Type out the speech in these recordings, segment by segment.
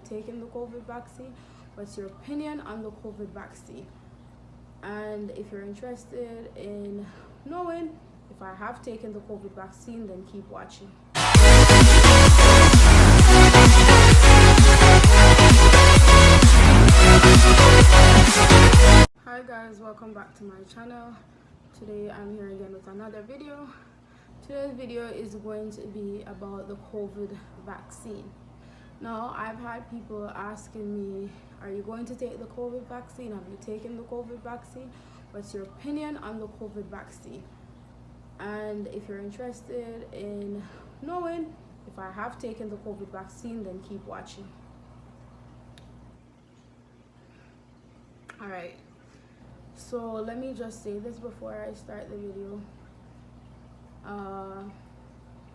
taken the COVID vaccine? What's your opinion on the COVID vaccine? And if you're interested in knowing if I have taken the COVID vaccine, then keep watching. Hi guys, welcome back to my channel. Today I'm here again with another video. Today's video is going to be about the COVID vaccine. Now, I've had people asking me, are you going to take the COVID vaccine? Have you taken the COVID vaccine? What's your opinion on the COVID vaccine? And if you're interested in knowing if I have taken the COVID vaccine, then keep watching. Alright, so let me just say this before I start the video.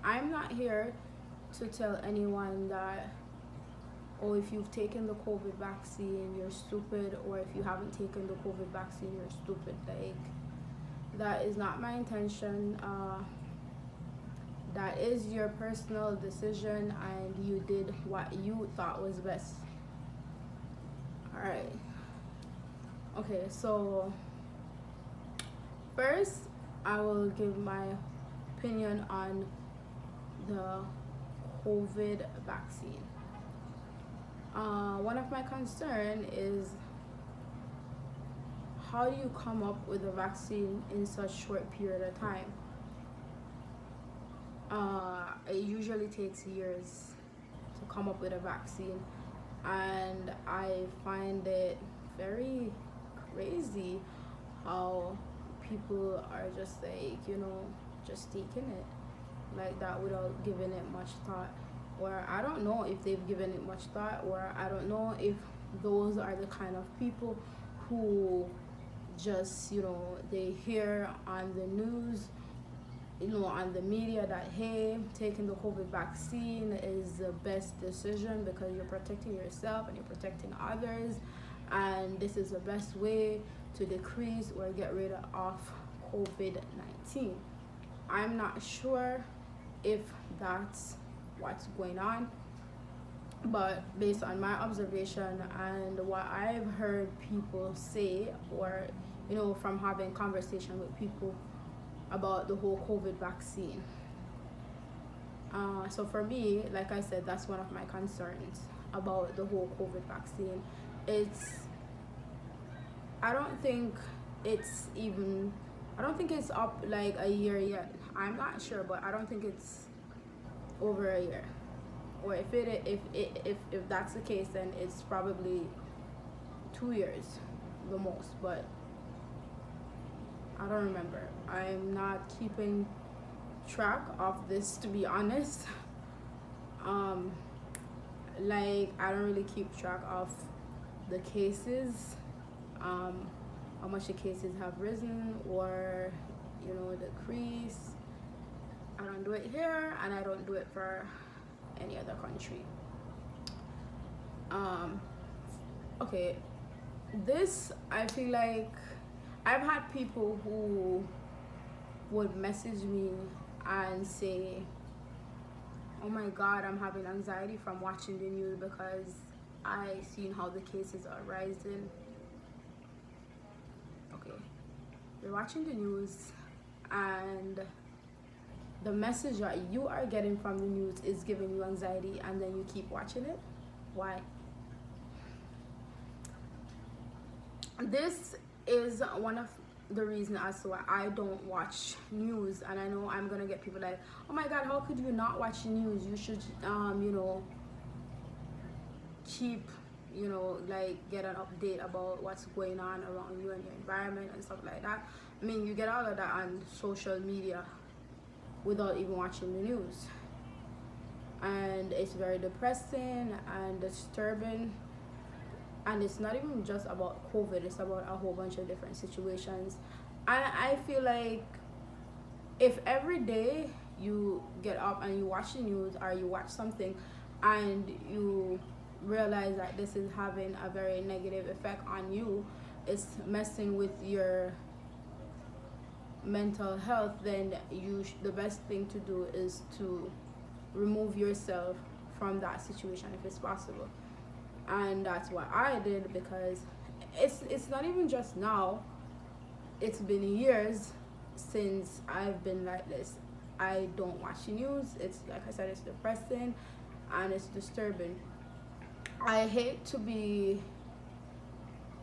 I'm not here to tell anyone that, oh, if you've taken the COVID vaccine, you're stupid, or if you haven't taken the COVID vaccine, you're stupid. Like, that is not my intention. That is your personal decision, and you did what you thought was best. Alright. Okay, so first, I will give my opinion on the COVID vaccine. One of my concerns is, how do you come up with a vaccine in such short period of time? It usually takes years to come up with a vaccine, and I find it very crazy how people are just like, just taking it like that without giving it much thought. Or I don't know if they've given it much thought, or I don't know if those are the kind of people who just, they hear on the news, on the media that, hey, taking the COVID vaccine is the best decision because you're protecting yourself and you're protecting others, and this is the best way to decrease or get rid of COVID-19. I'm not sure if that's what's going on, but based on my observation and what I've heard people say, or from having conversation with people about the whole COVID vaccine, so for me, like I said, that's one of my concerns about the whole COVID vaccine. I don't think it's up like a year yet. I'm not sure, but I don't think it's over a year. Or if that's the case, then it's probably 2 years the most, but I don't remember. I'm not keeping track of this, to be honest. Like, I don't really keep track of the cases, how much the cases have risen or decreased. I don't do it here, and I don't do it for any other country. Okay, this, I feel like I've had people who would message me and say, oh my god, I'm having anxiety from watching the news because I seen how the cases are rising. Okay, you're watching the news, and the message that you are getting from the news is giving you anxiety, and then you keep watching it. Why? This is one of the reasons as to why I don't watch news. And I know I'm gonna get people like, oh my god, how could you not watch news? You should keep like get an update about what's going on around you and your environment and stuff like that. I mean, you get all of that on social media without even watching the news, and it's very depressing and disturbing. And it's not even just about COVID, it's about a whole bunch of different situations. And I feel like if every day you get up and you watch the news or you watch something and you realize that this is having a very negative effect on you, it's messing with your mental health, then the best thing to do is to remove yourself from that situation if it's possible. And that's what I did, because it's not even just now, it's been years since I've been like this. I don't watch the news. It's like I said, it's depressing and it's disturbing. I hate to be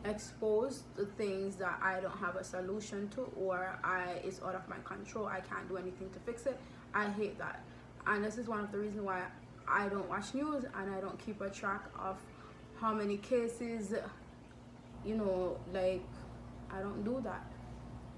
exposed to things that I don't have a solution to, or I it's out of my control. I can't do anything to fix it. I hate that. And this is one of the reasons why I don't watch news and I don't keep a track of how many cases, like, I don't do that.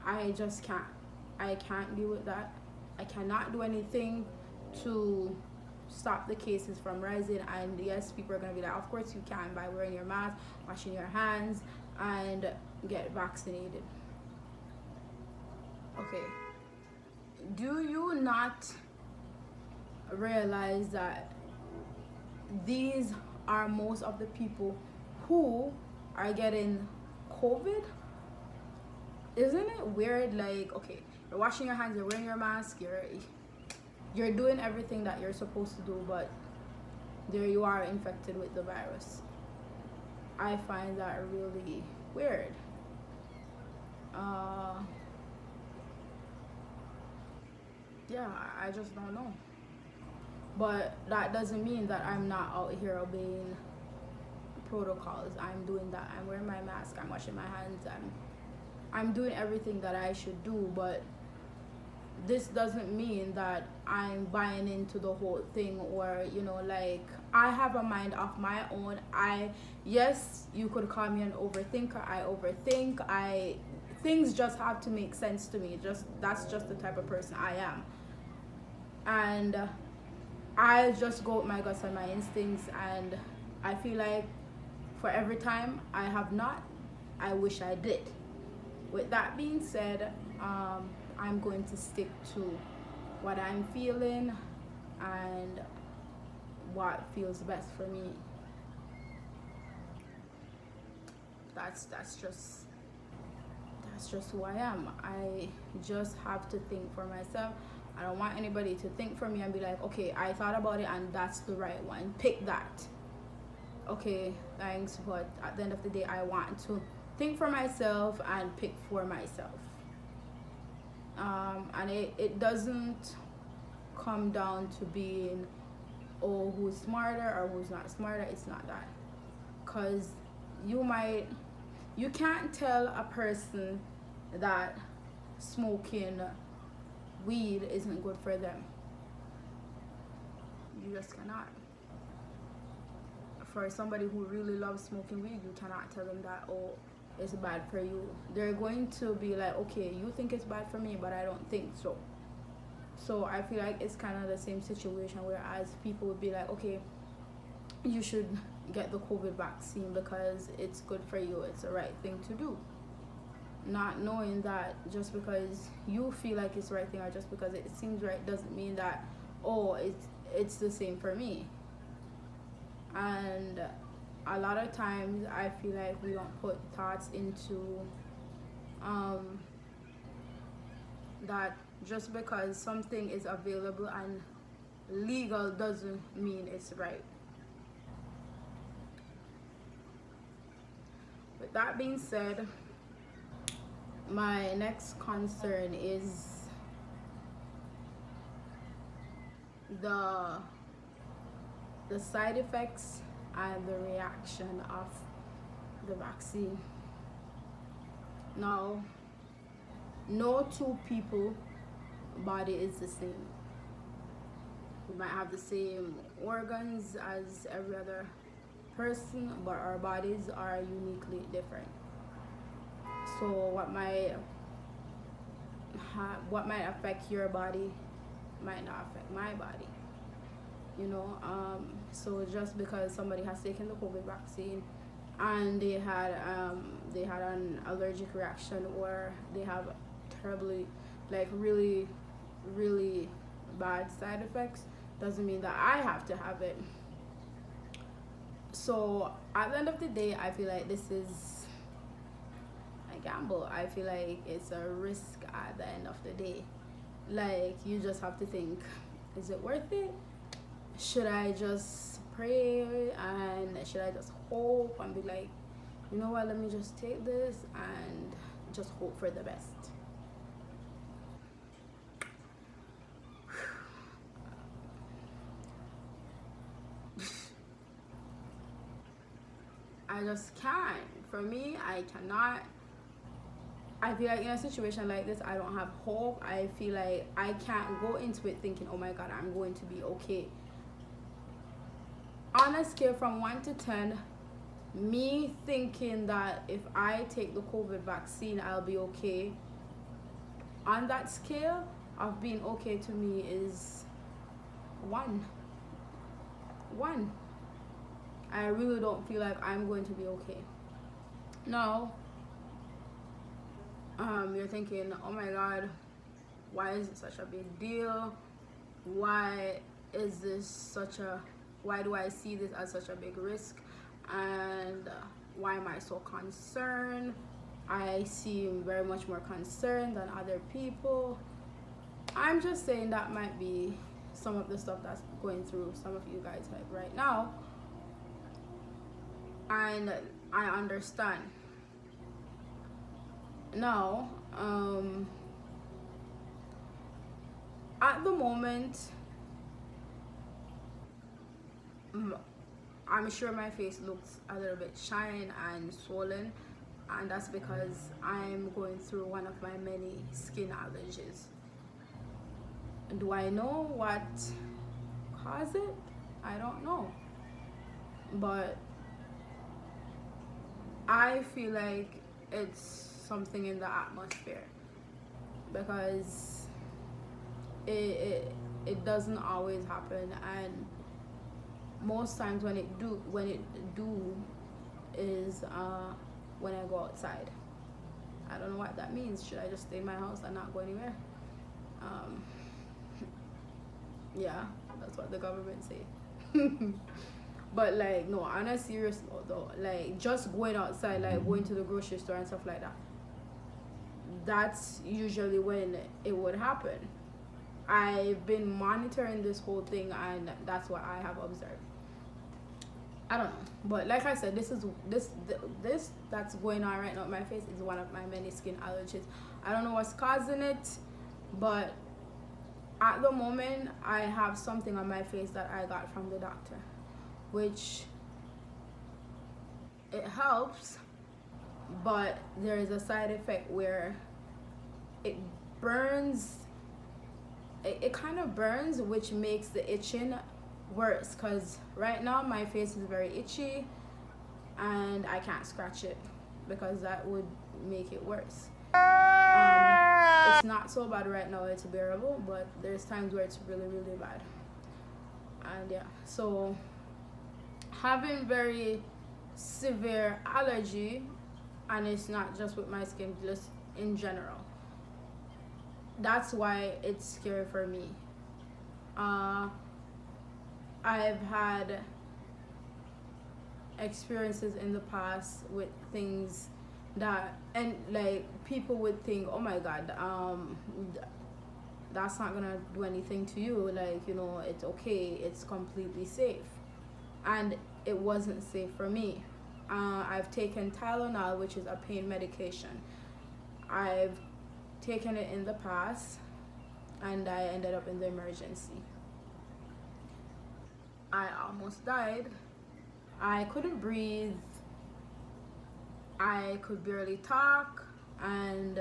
I just can't. I can't deal with that. I cannot do anything to stop the cases from rising. And yes, people are going to be like, of course you can, by wearing your mask, washing your hands, and get vaccinated. Okay. Do you not realize that these are most of the people who are getting COVID? Isn't it weird? Like, okay, you're washing your hands, you're wearing your mask, you're doing everything that you're supposed to do, but there you are, infected with the virus. I find that really weird. Yeah, I just don't know. But that doesn't mean that I'm not out here obeying protocols. I'm doing that. I'm wearing my mask. I'm washing my hands. I'm doing everything that I should do. But this doesn't mean that I'm buying into the whole thing, or like, I have a mind of my own. Yes, you could call me an overthinker. I overthink. Things just have to make sense to me. That's just the type of person I am. And I just go with my guts and my instincts, and I feel like for every time I have not, I wish I did. With that being said, I'm going to stick to what I'm feeling and what feels best for me. That's just who I am. I just have to think for myself. I don't want anybody to think for me and be like, okay, I thought about it and that's the right one. Pick that. Okay, thanks, but at the end of the day, I want to think for myself and pick for myself. And it doesn't come down to being, oh, who's smarter or who's not smarter. It's not that. Because you can't tell a person that smoking weed isn't good for them. You just cannot. For somebody who really loves smoking weed, you cannot tell them that, oh, it's bad for you. They're going to be like, okay, you think it's bad for me, but I don't think so. So I feel like it's kind of the same situation, whereas people would be like, okay, you should get the COVID vaccine because it's good for you, it's the right thing to do. Not knowing that just because you feel like it's the right thing, or just because it seems right, doesn't mean that, oh, it's the same for me. And a lot of times I feel like we don't put thoughts into that just because something is available and legal doesn't mean it's right. With that being said, my next concern is the side effects and the reaction of the vaccine. Now, no two people body is the same. We might have the same organs as every other person, but our bodies are uniquely different. So what might affect your body might not affect my body. So just because somebody has taken the COVID vaccine and they had an allergic reaction, or they have terribly, like, really, really bad side effects, doesn't mean that I have to have it. So at the end of the day, I feel like this is a gamble. I feel like it's a risk at the end of the day. Like, you just have to think, is it worth it? should I just pray and should I just hope and be like, you know what, let me just take this and just hope for the best? I just can't. For me, I cannot. I feel like in a situation like this, I don't have hope. I feel like I can't go into it thinking, oh my God, I'm going to be okay. On a scale from 1 to 10, me thinking that if I take the COVID vaccine, I'll be okay, on that scale of being okay to me is 1. 1. I really don't feel like I'm going to be okay. Now, you're thinking, oh my God, why is it such a big deal? Why do I see this as such a big risk? And why am I so concerned? I seem very much more concerned than other people. I'm just saying that might be some of the stuff that's going through some of you guys' head right now. And I understand. Now, at the moment, I'm sure my face looks a little bit shiny and swollen, and that's because I'm going through one of my many skin allergies. Do I know what caused it? I don't know. But I feel like it's something in the atmosphere, because it doesn't always happen, and most times when it do is when I go outside. I don't know what that means. Should I just stay in my house and not go anywhere? Yeah, that's what the government say. But like, no, on a serious note though, like just going outside, like going to the grocery store and stuff like that, that's usually when it would happen. I've been monitoring this whole thing, and that's what I have observed. I don't know, but like I said, this that's going on right now in my face is one of my many skin allergies. I don't know what's causing it, but at the moment I have something on my face that I got from the doctor, which it helps, but there is a side effect where it burns. It kind of burns, which makes the itching worse, because right now my face is very itchy and I can't scratch it because that would make it worse. It's not so bad right now, it's bearable, but there's times where it's really, really bad. And yeah, so having very severe allergy, and it's not just with my skin, just in general, that's why it's scary for me. I've had experiences in the past with things that, and like people would think, oh my God, that's not gonna do anything to you, like, you know, it's okay, it's completely safe. And it wasn't safe for me. I've taken Tylenol, which is a pain medication. I've taken it in the past and I ended up in the emergency. I almost died. I couldn't breathe. I could barely talk, and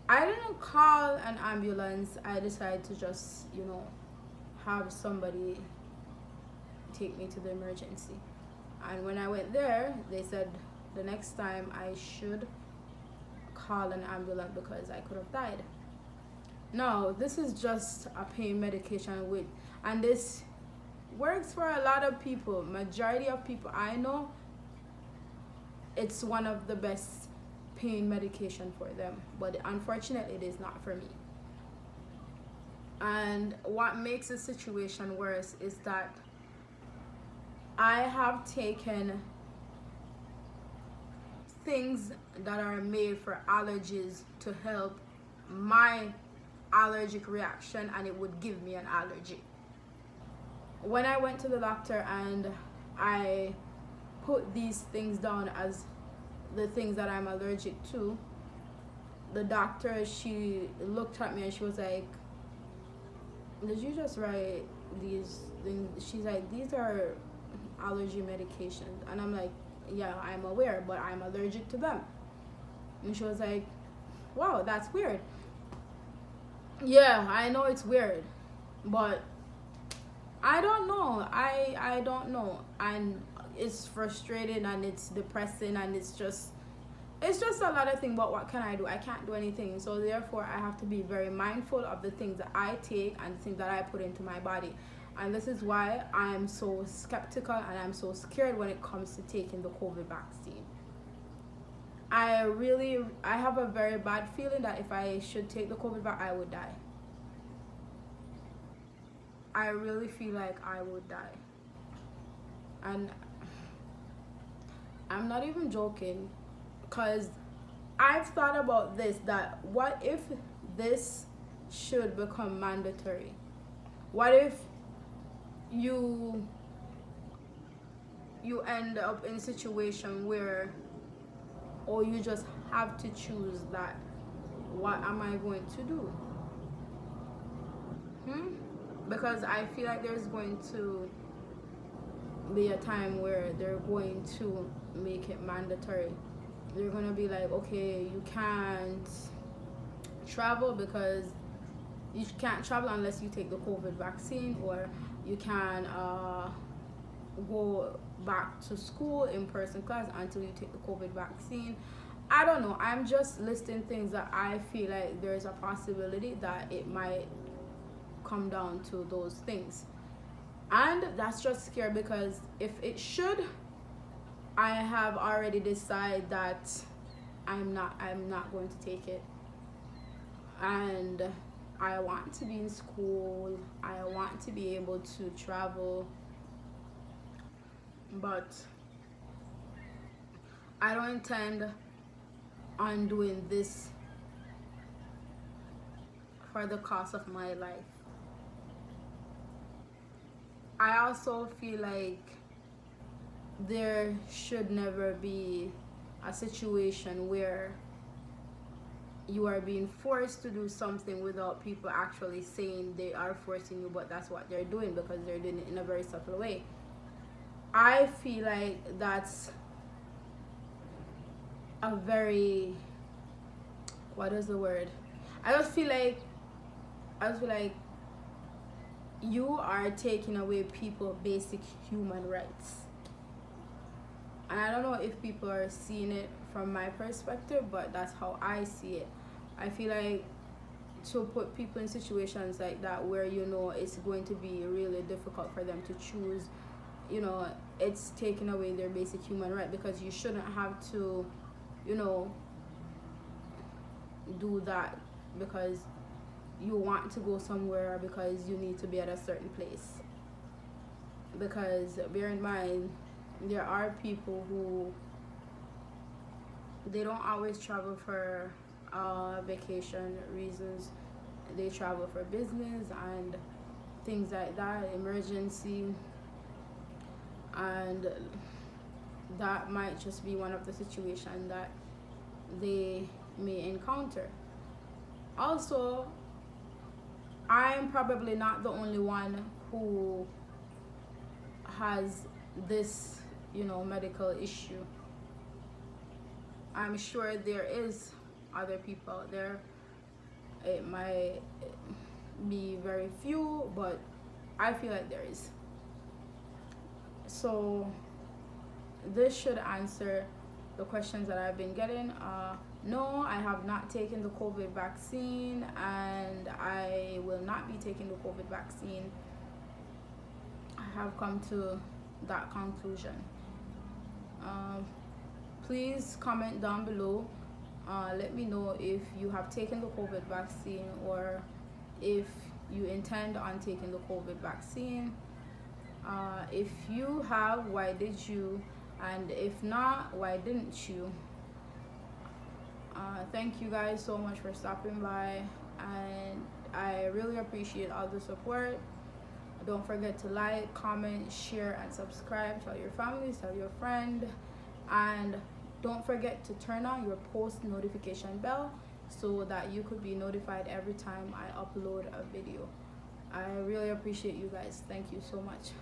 I didn't call an ambulance. I decided to just, you know, have somebody take me to the emergency. And when I went there, they said the next time I should call an ambulance because I could have died. No, this is just a pain medication and this works for a lot of people. Majority of people I know, it's one of the best pain medication for them, but unfortunately it is not for me. And what makes the situation worse is that I have taken things that are made for allergies to help my allergic reaction, and it would give me an allergy. when I went to the doctor and I put these things down as the things that I'm allergic to, the doctor, she looked at me and she was like, did you just write these things? She's like, these are allergy medications. And I'm like, yeah, I'm aware, but I'm allergic to them. And she was like, wow, that's weird. Yeah, I know it's weird, but I don't know. I don't know. And it's frustrating and it's depressing and it's just a lot of things. But what can I do? I can't do anything. So therefore I have to be very mindful of the things that I take and the things that I put into my body. And this is why I'm so skeptical and I'm so scared when it comes to taking the COVID vaccine. I have a very bad feeling that if I should take the COVID vaccine, I would die. I really feel like I would die. And I'm not even joking, because I've thought about this, that what if this should become mandatory? What if you end up in a situation where, or you just have to choose that, what am I going to do? Because I feel like there's going to be a time where they're going to make it mandatory. They're going to be like, okay, you can't travel because you can't travel unless you take the COVID vaccine, or you can go back to school in person class until you take the COVID vaccine. I don't know. I'm just listing things that I feel like there's a possibility that it might come down to those things. And that's just scary, because if it should, I have already decided that I'm not going to take it. And I want to be in school. I want to be able to travel. But I don't intend on doing this for the cost of my life. I also feel like there should never be a situation where you are being forced to do something without people actually saying they are forcing you, but that's what they're doing because they're doing it in a very subtle way. I feel like that's a very, what is the word? I just feel like you are taking away people's basic human rights. And I don't know if people are seeing it from my perspective, but that's how I see it. I feel like to put people in situations like that where it's going to be really difficult for them to choose, it's taking away their basic human right, because you shouldn't have to do that because you want to go somewhere, because you need to be at a certain place. Because bear in mind, there are people who, they don't always travel for vacation reasons. They travel for business and things like that, emergency, and that might just be one of the situations that they may encounter. Also, I'm probably not the only one who has this, medical issue. I'm sure there is other people out there. It might be very few, but I feel like there is. So this should answer the questions that I've been getting. No, I have not taken the COVID vaccine, and I will not be taking the COVID vaccine. I have come to that conclusion. Please comment down below. Let me know if you have taken the COVID vaccine, or if you intend on taking the COVID vaccine. If you have, why did you? And if not, why didn't you? Thank you guys so much for stopping by, and I really appreciate all the support. Don't forget to like, comment, share, and subscribe. Tell your family, tell your friend, and don't forget to turn on your post notification bell so that you could be notified every time I upload a video. I really appreciate you guys. Thank you so much.